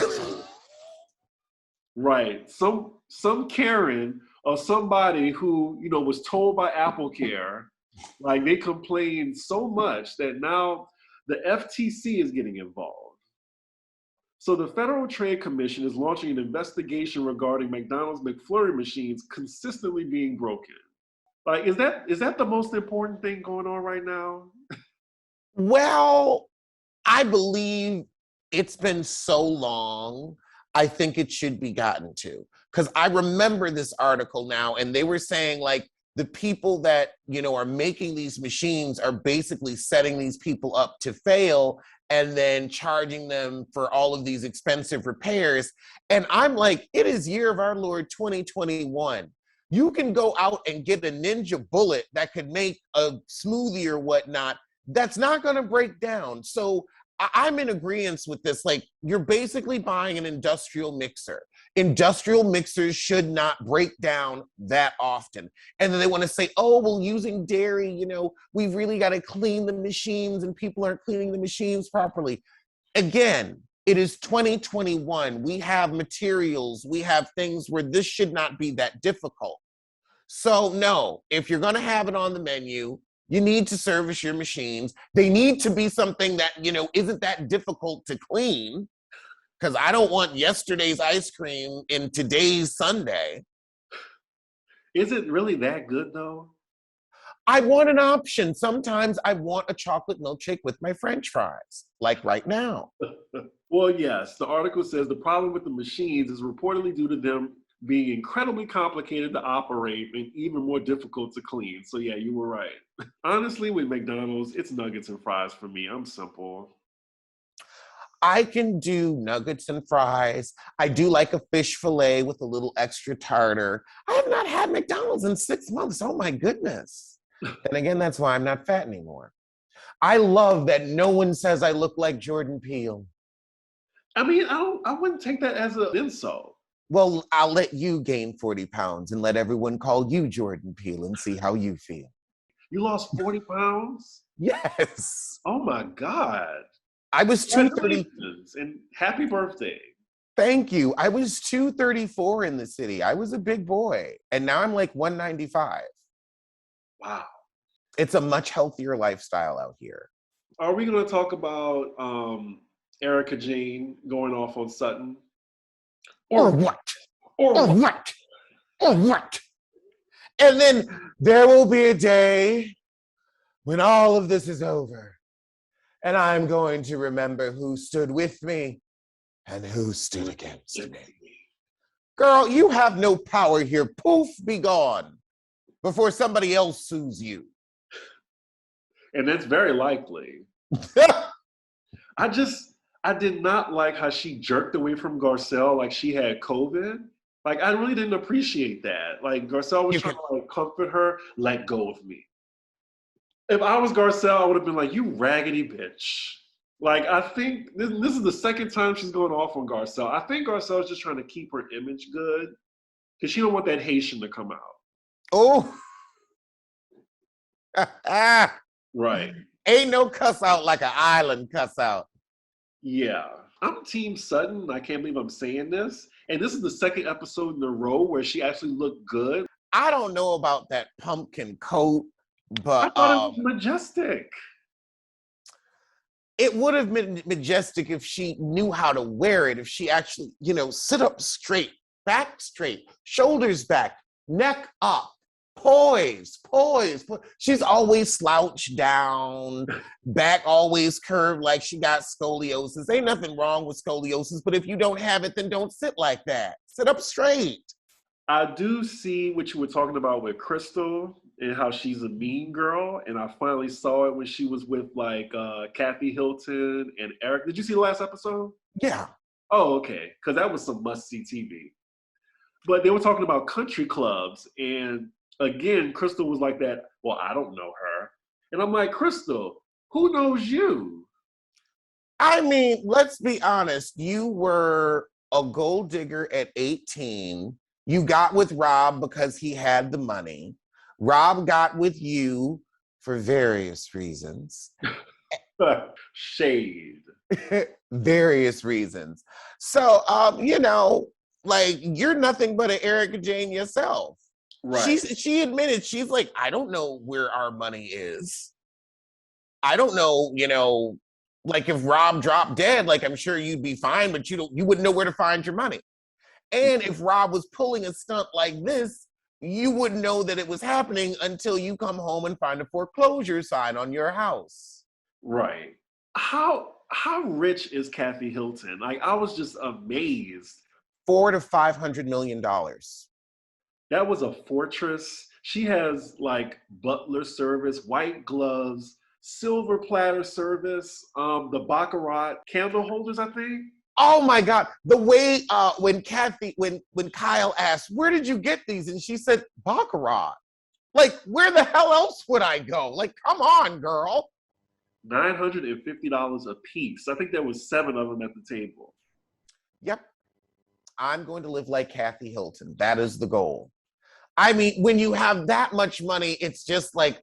Right. Some Karen or somebody who, you know, was told by AppleCare, like they complained so much that now the FTC is getting involved. So the Federal Trade Commission is launching an investigation regarding McDonald's McFlurry machines consistently being broken. Like, is that the most important thing going on right now? Well, I believe it's been so long, I think it should be gotten to. Because I remember this article now, and they were saying, like, the people that, you know, are making these machines are basically setting these people up to fail and then charging them for all of these expensive repairs. And I'm like, it is year of our Lord 2021. You can go out and get a Ninja bullet that could make a smoothie or whatnot. That's not going to break down. So I'm in agreement with this. Like, you're basically buying an industrial mixer. Industrial mixers should not break down that often. And then they want to say, oh, well, using dairy, we've really got to clean the machines and people aren't cleaning the machines properly. Again, it is 2021. We have materials, we have things where this should not be that difficult. So no, if you're going to have it on the menu, you need to service your machines. They need to be something that, isn't that difficult to clean, because I don't want yesterday's ice cream in today's sundae. Is it really that good, though? I want an option. Sometimes I want a chocolate milkshake with my French fries, like right now. Well, yes, the article says the problem with the machines is reportedly due to them being incredibly complicated to operate and even more difficult to clean. So yeah, you were right. Honestly, with McDonald's, it's nuggets and fries for me. I'm simple. I can do nuggets and fries. I do like a fish fillet with a little extra tartar. I have not had McDonald's in 6 months. Oh my goodness. And again, that's why I'm not fat anymore. I love that no one says I look like Jordan Peele. I mean, I wouldn't take that as an insult. Well, I'll let you gain 40 pounds and let everyone call you Jordan Peele and see how you feel. You lost 40 pounds? Yes. Oh my God. I was 230. And happy birthday. Thank you. I was 234 in the city. I was a big boy. And now I'm like 195. Wow. It's a much healthier lifestyle out here. Are we going to talk about Erica Jane going off on Sutton? Or what? Or what? Or what? And then there will be a day when all of this is over. And I'm going to remember who stood with me and who stood against me. Girl, you have no power here. Poof, be gone before somebody else sues you. And that's very likely. I did not like how she jerked away from Garcelle like she had COVID. Like, I really didn't appreciate that. Like, Garcelle was trying to comfort her, let go of me. If I was Garcelle, I would have been like, you raggedy bitch. Like, I think this is the second time she's going off on Garcelle. I think Garcelle is just trying to keep her image good because she don't want that Haitian to come out. Oh. Right. Ain't no cuss out like an island cuss out. Yeah. I'm Team Sutton. I can't believe I'm saying this. And this is the second episode in a row where she actually looked good. I don't know about that pumpkin coat, but I thought it was majestic. It would have been majestic if she knew how to wear it, if she actually, sit up straight, back straight, shoulders back, neck up, poise. She's always slouched down, back always curved like she got scoliosis. Ain't nothing wrong with scoliosis, but if you don't have it, then don't sit like that. Sit up straight. I do see what you were talking about with Crystal and how she's a mean girl. And I finally saw it when she was with Kathy Hilton and Eric. Did you see the last episode? Yeah. Oh, okay. Because that was some must-see TV. But they were talking about country clubs. And again, Crystal was like that, well, I don't know her. And I'm like, Crystal, who knows you? I mean, let's be honest. You were a gold digger at 18. You got with Rob because he had the money. Rob got with you for various reasons. Shade. Various reasons. So, you're nothing but an Erica Jane yourself. Right. She admitted, she's like, I don't know where our money is. I don't know, like if Rob dropped dead, like I'm sure you'd be fine, but you wouldn't know where to find your money. And if Rob was pulling a stunt like this, you wouldn't know that it was happening until you come home and find a foreclosure sign on your house. Right. How rich is Kathy Hilton? Like, I was just amazed. $400 to $500 million. That was a fortress. She has like butler service, white gloves, silver platter service, the Baccarat candle holders, I think. Oh my God. The way when Kyle asked, where did you get these? And she said, Baccarat. Like, where the hell else would I go? Like, come on, girl. $950 a piece. I think there was 7 of them at the table. Yep. I'm going to live like Kathy Hilton. That is the goal. I mean, when you have that much money, it's just like,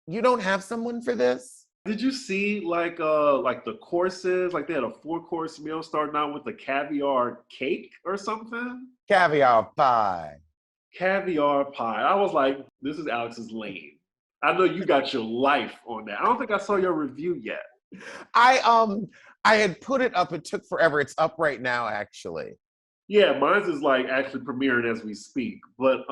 you don't have someone for this? Did you see like the courses? Like they had a 4-course meal starting out with a caviar cake or something? Caviar pie. Caviar pie. I was like, this is Alex's lane. I know you got your life on that. I don't think I saw your review yet. I had put it up. It took forever. It's up right now, actually. Yeah, mine's is like actually premiering as we speak. But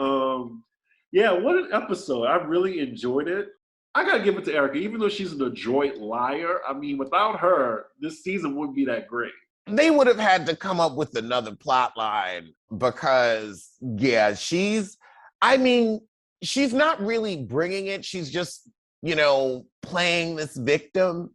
yeah, what an episode. I really enjoyed it. I gotta give it to Erica, even though she's an adroit liar. I mean, without her, this season wouldn't be that great. They would have had to come up with another plot line because, yeah, she's not really bringing it. She's just, playing this victim.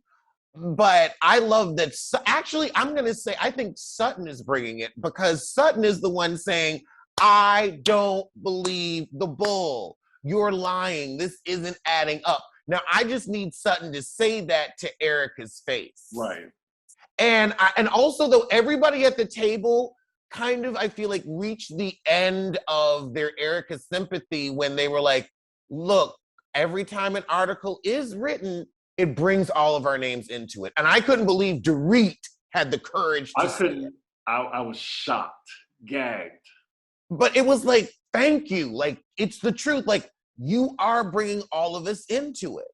But I love that. Actually, I'm going to say, I think Sutton is bringing it because Sutton is the one saying, I don't believe the bull. You're lying. This isn't adding up. Now, I just need Sutton to say that to Erica's face. Right. And also, though, everybody at the table kind of, I feel like, reached the end of their Erica sympathy when they were like, look, every time an article is written, it brings all of our names into it. And I couldn't believe Dorit had the courage to say it. I was shocked, gagged. But it was like, thank you. Like, it's the truth. Like, you are bringing all of us into it.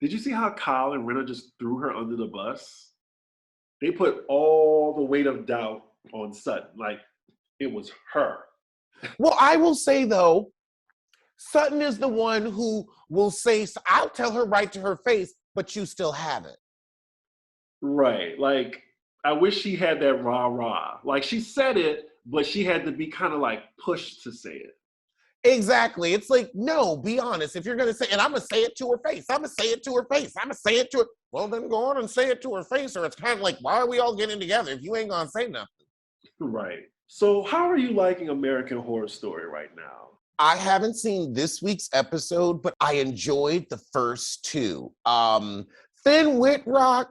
Did you see how Kyle and Rinna just threw her under the bus? They put all the weight of doubt on Sutton. Like, it was her. Well, I will say, though, Sutton is the one who will say, I'll tell her right to her face, but you still have it. Right. Like, I wish she had that rah-rah. Like, she said it, but she had to be kind of like pushed to say it. Exactly. It's like, no, be honest. If you're going to say, and I'm going to say it to her face. I'm going to say it to her face. I'm going to say it to her. Well, then go on and say it to her face. Or it's kind of like, why are we all getting together if you ain't going to say nothing? Right. So how are you liking American Horror Story right now? I haven't seen this week's episode, but I enjoyed the first 2. Finn Whitrock,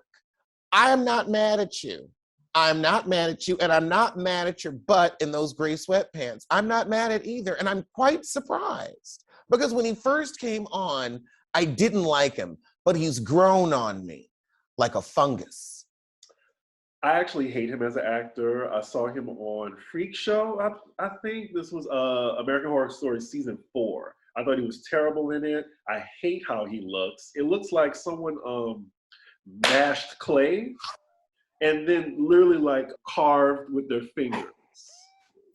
I am not mad at you. I'm not mad at you, and I'm not mad at your butt in those gray sweatpants. I'm not mad at either, and I'm quite surprised. Because when he first came on, I didn't like him, but he's grown on me like a fungus. I actually hate him as an actor. I saw him on Freak Show. I think this was American Horror Story season 4. I thought he was terrible in it. I hate how he looks. It looks like someone mashed clay and then literally like carved with their fingers.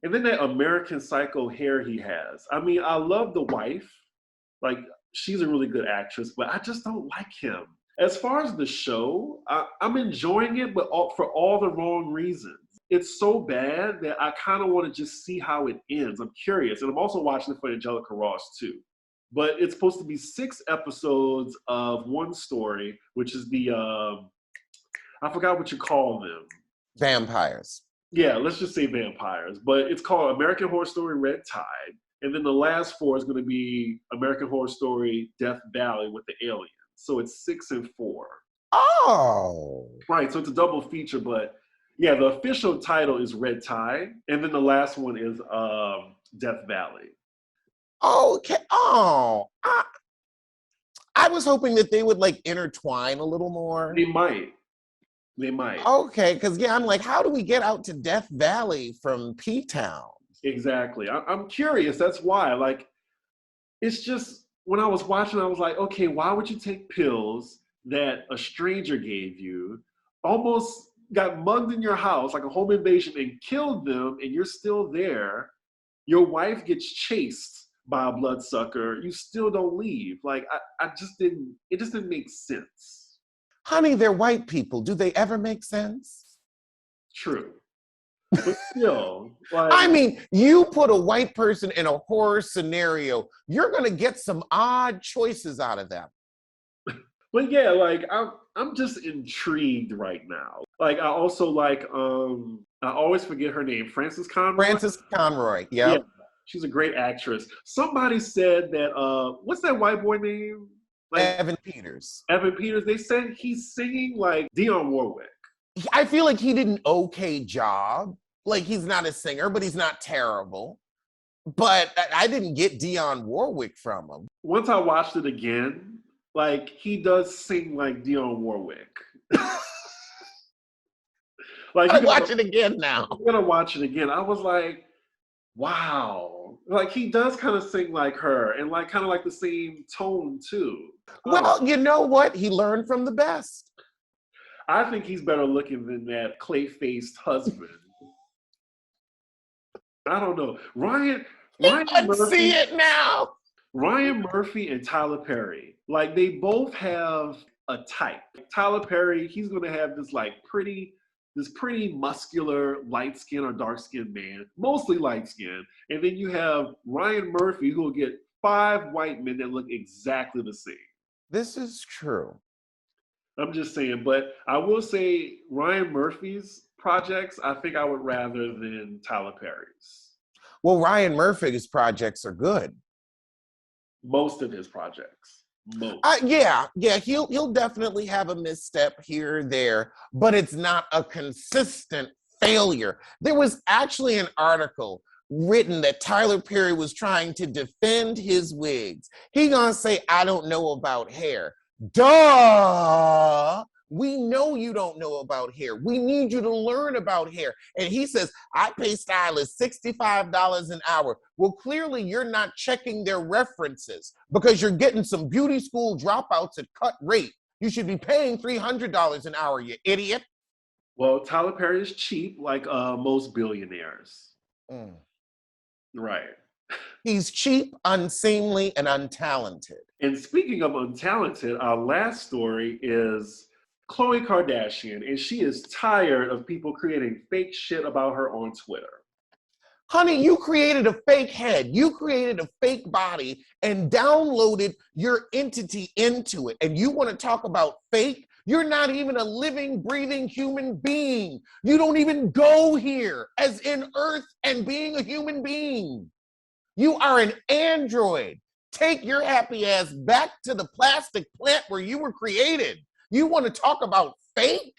And then that American Psycho hair he has. I mean, I love the wife. Like, she's a really good actress, but I just don't like him. As far as the show, I'm enjoying it, but for all the wrong reasons. It's so bad that I kind of want to just see how it ends. I'm curious. And I'm also watching it for Angelica Ross, too. But it's supposed to be 6 episodes of one story, which is the, I forgot what you call them. Vampires. Yeah, let's just say vampires. But it's called American Horror Story Red Tide. And then the last 4 is going to be American Horror Story Death Valley with the aliens. So it's 6 and 4. Oh. Right, so it's a double feature, but yeah, the official title is Red Tide, and then the last one is Death Valley. Okay. Oh. I was hoping that they would like intertwine a little more. They might. Okay, because yeah, I'm like, how do we get out to Death Valley from P-Town? Exactly. I'm curious. That's why. Like, it's just, when I was watching, I was like, okay, why would you take pills that a stranger gave you, almost got mugged in your house, like a home invasion, and killed them, and you're still there? Your wife gets chased by a bloodsucker. You still don't leave. Like, it just didn't make sense. Honey, they're white people. Do they ever make sense? True. But still, like, I mean, you put a white person in a horror scenario, you're going to get some odd choices out of them. But yeah, like, I'm just intrigued right now. Like, I also like, I always forget her name, Frances Conroy? Frances Conroy, yep. Yeah. She's a great actress. Somebody said that, what's that white boy name Like Evan Peters. Evan Peters, they said he's singing like Dionne Warwick. I feel like he did an okay job. Like he's not a singer, but he's not terrible. But I didn't get Dionne Warwick from him. Once I watched it again, like he does sing like Dionne Warwick. Like I watch it again now. I'm gonna watch it again. I was like, wow. Like he does kind of sing like her and like kind of like the same tone too. Well, you know what? He learned from the best. I think he's better looking than that clay-faced husband. I don't know. Ryan Murphy. See it now. Ryan Murphy and Tyler Perry. Like they both have a type. Tyler Perry, he's gonna have this pretty muscular light skin or dark skinned man, mostly light skin. And then you have Ryan Murphy who will get 5 white men that look exactly the same. This is true. I'm just saying, but I will say Ryan Murphy's projects, I think I would rather than Tyler Perry's. Well, Ryan Murphy's projects are good. Most of his projects. Most. Yeah, he'll definitely have a misstep here or there, but it's not a consistent failure. There was actually an article written that Tyler Perry was trying to defend his wigs. He gonna say, I don't know about hair. Duh! We know you don't know about hair. We need you to learn about hair. And he says, I pay stylists $65 an hour. Well, clearly you're not checking their references because you're getting some beauty school dropouts at cut rate. You should be paying $300 an hour, you idiot. Well, Tyler Perry is cheap like most billionaires. Mm. Right. He's cheap, unseemly, and untalented. And speaking of untalented, our last story is Khloe Kardashian, and she is tired of people creating fake shit about her on Twitter. Honey, you created a fake head. You created a fake body and downloaded your entity into it. And you want to talk about fake? You're not even a living, breathing human being. You don't even go here, as in Earth and being a human being. You are an android. Take your happy ass back to the plastic plant where you were created. You want to talk about fake?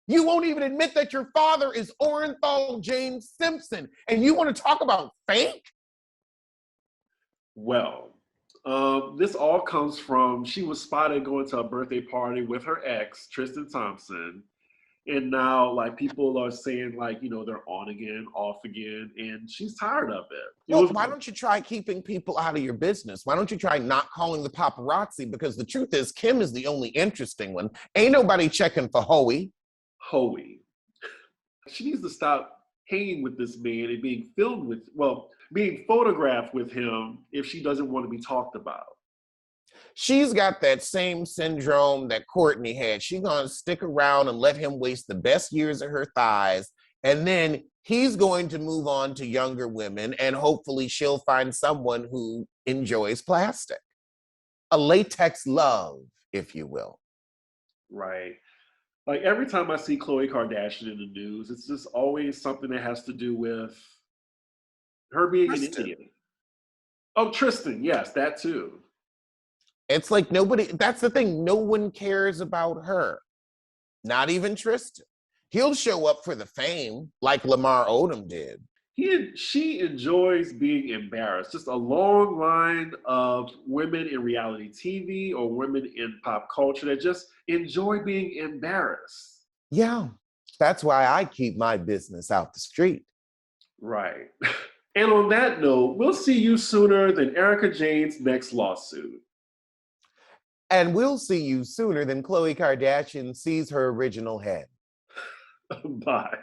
You won't even admit that your father is Orenthal James Simpson, and you want to talk about fake? Well, this all comes from, she was spotted going to a birthday party with her ex, Tristan Thompson. And now, like, people are saying, like, you know, they're on again, off again, and she's tired of it. Well, why don't you try keeping people out of your business? Why don't you try not calling the paparazzi? Because the truth is, Kim is the only interesting one. Ain't nobody checking for Hoey. Hoey. She needs to stop hanging with this man and being filmed with, well, being photographed with him if she doesn't want to be talked about. She's got that same syndrome that Courtney had. She's going to stick around and let him waste the best years of her thighs. And then he's going to move on to younger women, and hopefully she'll find someone who enjoys plastic. A latex love, if you will. Right. Like every time I see Khloe Kardashian in the news, it's just always something that has to do with her being an Indian. Oh, Tristan. Yes, that too. It's like nobody, that's the thing. No one cares about her. Not even Tristan. He'll show up for the fame like Lamar Odom did. She enjoys being embarrassed. Just a long line of women in reality TV or women in pop culture that just enjoy being embarrassed. Yeah, that's why I keep my business out the street. Right. And on that note, we'll see you sooner than Erica Jane's next lawsuit. And we'll see you sooner than Khloe Kardashian sees her original head. Bye.